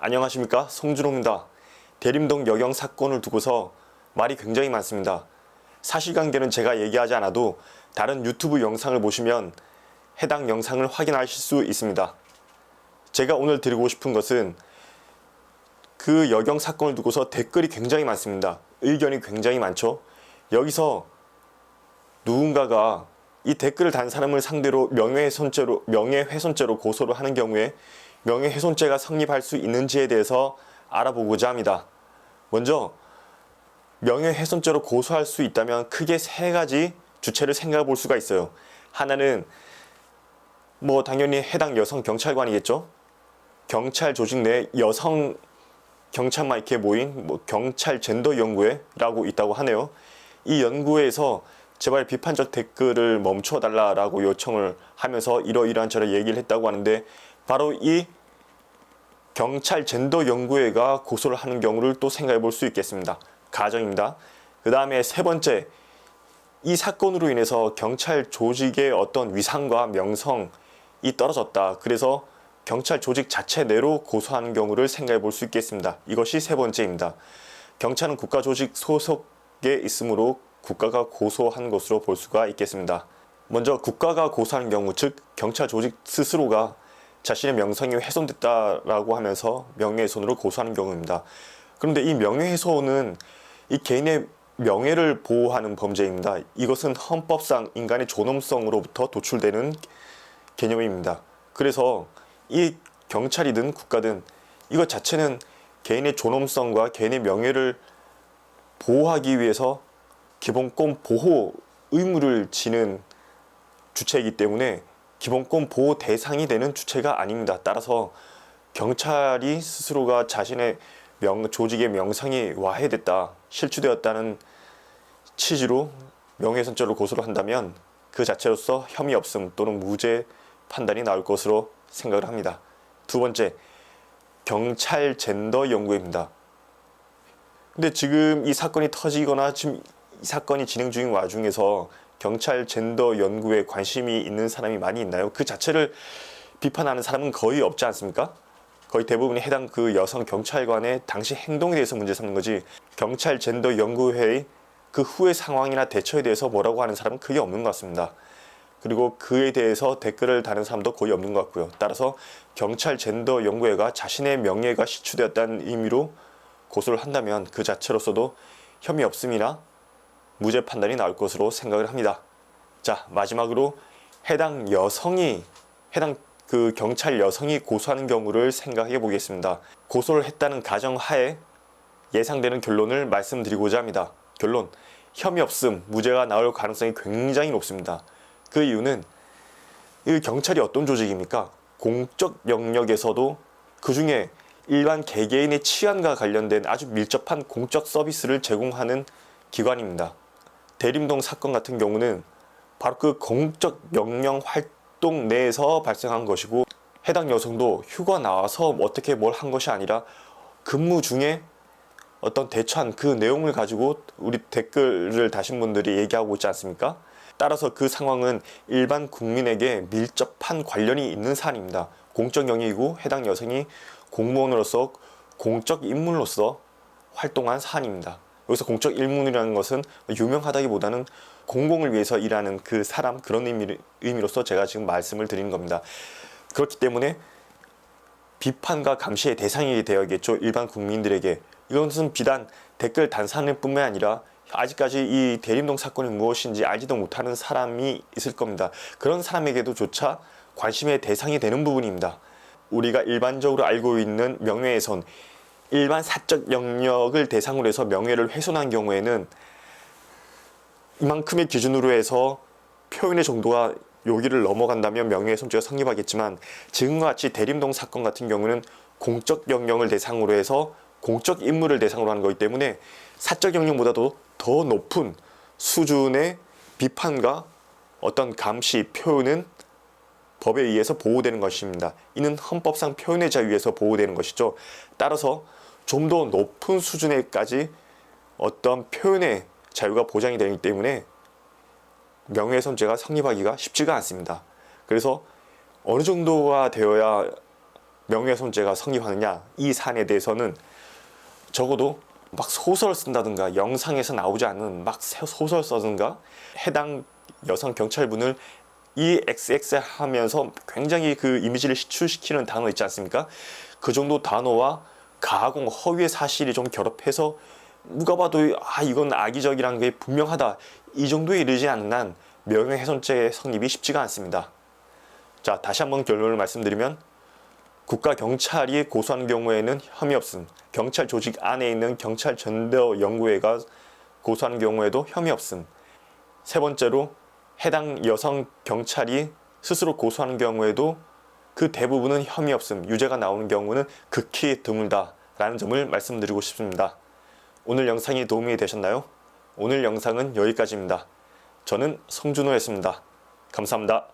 안녕하십니까, 송준호입니다. 대림동 여경 사건을 두고서 말이 굉장히 많습니다. 사실관계는 제가 얘기하지 않아도 다른 유튜브 영상을 보시면 해당 영상을 확인하실 수 있습니다. 제가 오늘 드리고 싶은 것은 그 여경 사건을 두고서 댓글이 굉장히 많습니다. 의견이 굉장히 많죠. 여기서 누군가가 이 댓글을 단 사람을 상대로 명예훼손죄로 고소를 하는 경우에 명예훼손죄가 성립할 수 있는지에 대해서 알아보고자 합니다. 먼저 명예훼손죄로 고소할 수 있다면 크게 세 가지 주체를 생각해 볼 수가 있어요. 하나는 당연히 해당 여성 경찰관이겠죠. 경찰 조직 내 여성 경찰만 이렇게 모인 경찰 젠더 연구회라고 있다고 하네요. 이 연구회에서 제발 비판적 댓글을 멈춰달라고 요청을 하면서 이러이러한 저런 얘기를 했다고 하는데, 바로 이 경찰 젠더 연구회가 고소를 하는 경우를 또 생각해 볼 수 있겠습니다. 가정입니다. 그 다음에 세 번째, 이 사건으로 인해서 경찰 조직의 어떤 위상과 명성이 떨어졌다. 그래서 경찰 조직 자체 내로 고소하는 경우를 생각해 볼 수 있겠습니다. 이것이 세 번째입니다. 경찰은 국가 조직 소속에 있으므로 국가가 고소한 것으로 볼 수가 있겠습니다. 먼저 국가가 고소하는 경우, 즉 경찰 조직 스스로가 자신의 명성이 훼손됐다라고 하면서 명예훼손으로 고소하는 경우입니다. 그런데 이 명예훼손은 이 개인의 명예를 보호하는 범죄입니다. 이것은 헌법상 인간의 존엄성으로부터 도출되는 개념입니다. 그래서 이 경찰이든 국가든 이것 자체는 개인의 존엄성과 개인의 명예를 보호하기 위해서 기본권 보호 의무를 지는 주체이기 때문에 기본권 보호 대상이 되는 주체가 아닙니다. 따라서 경찰이 스스로가 자신의 조직의 명성이 와해됐다, 실추되었다는 취지로 명예훼손죄로 고소를 한다면 그 자체로서 혐의 없음 또는 무죄 판단이 나올 것으로 생각을 합니다. 두 번째, 경찰 젠더 연구회입니다. 근데 지금 이 사건이 터지거나 지금 이 사건이 진행 중인 와중에서 경찰 젠더 연구에 관심이 있는 사람이 많이 있나요? 그 자체를 비판하는 사람은 거의 없지 않습니까? 거의 대부분이 해당 그 여성 경찰관의 당시 행동에 대해서 문제 삼는 거지, 경찰 젠더 연구회의 그 후의 상황이나 대처에 대해서 뭐라고 하는 사람은 크게 없는 것 같습니다. 그리고 그에 대해서 댓글을 다는 사람도 거의 없는 것 같고요. 따라서 경찰 젠더 연구회가 자신의 명예가 실추되었다는 의미로 고소를 한다면 그 자체로서도 혐의 없음이나 무죄 판단이 나올 것으로 생각을 합니다. 자, 마지막으로 해당 그 경찰 여성이 고소하는 경우를 생각해 보겠습니다. 고소를 했다는 가정하에 예상되는 결론을 말씀드리고자 합니다. 결론, 혐의 없음, 무죄가 나올 가능성이 굉장히 높습니다. 그 이유는 이 경찰이 어떤 조직입니까? 공적 영역에서도 그 중에 일반 개개인의 치안과 관련된 아주 밀접한 공적 서비스를 제공하는 기관입니다. 대림동 사건 같은 경우는 바로 그 공적 영역 활동 내에서 발생한 것이고, 해당 여성도 휴가 나와서 어떻게 뭘 한 것이 아니라 근무 중에 어떤 대처한 그 내용을 가지고 우리 댓글을 다신 분들이 얘기하고 있지 않습니까? 따라서 그 상황은 일반 국민에게 밀접한 관련이 있는 사안입니다. 공적 영역이고 해당 여성이 공무원으로서 공적 인물로서 활동한 사안입니다. 여기서 공적 인물이라는 것은 유명하다기보다는 공공을 위해서 일하는 그 사람, 그런 의미로서 제가 지금 말씀을 드리는 겁니다. 그렇기 때문에 비판과 감시의 대상이 되어야겠죠. 일반 국민들에게. 이것은 비단 댓글 단사님 뿐만 아니라 아직까지 이 대림동 사건이 무엇인지 알지도 못하는 사람이 있을 겁니다. 그런 사람에게도 조차 관심의 대상이 되는 부분입니다. 우리가 일반적으로 알고 있는 명예훼손, 일반 사적 영역을 대상으로 해서 명예를 훼손한 경우에는 이만큼의 기준으로 해서 표현의 정도가 여기를 넘어간다면 명예훼손죄가 성립하겠지만, 지금과 같이 대림동 사건 같은 경우는 공적 영역을 대상으로 해서 공적 인물을 대상으로 하는 거기 때문에 사적 영역보다도 더 높은 수준의 비판과 어떤 감시, 표현은 법에 의해서 보호되는 것입니다. 이는 헌법상 표현의 자유에서 보호되는 것이죠. 따라서 좀 더 높은 수준에까지 어떤 표현의 자유가 보장이 되기 때문에 명예훼손죄가 성립하기가 쉽지가 않습니다. 그래서 어느 정도가 되어야 명예훼손죄가 성립하느냐, 이 사안에 대해서는 적어도 막 소설 쓴다든가 영상에서 나오지 않는 막 소설 써든가 해당 여성 경찰분을 EXX 하면서 굉장히 그 이미지를 시출시키는 단어 있지 않습니까? 그 정도 단어와 가공, 허위의 사실이 좀 결합해서 누가 봐도 이건 악의적이라는 게 분명하다, 이 정도에 이르지 않는 한 명예훼손죄 성립이 쉽지가 않습니다. 자, 다시 한번 결론을 말씀드리면 국가경찰이 고소한 경우에는 혐의 없음, 경찰 조직 안에 있는 경찰전더연구회가 고소하는 경우에도 혐의 없음, 세 번째로 해당 여성 경찰이 스스로 고소하는 경우에도 그 대부분은 혐의 없음, 유죄가 나오는 경우는 극히 드물다라는 점을 말씀드리고 싶습니다. 오늘 영상이 도움이 되셨나요? 오늘 영상은 여기까지입니다. 저는 송준호였습니다. 감사합니다.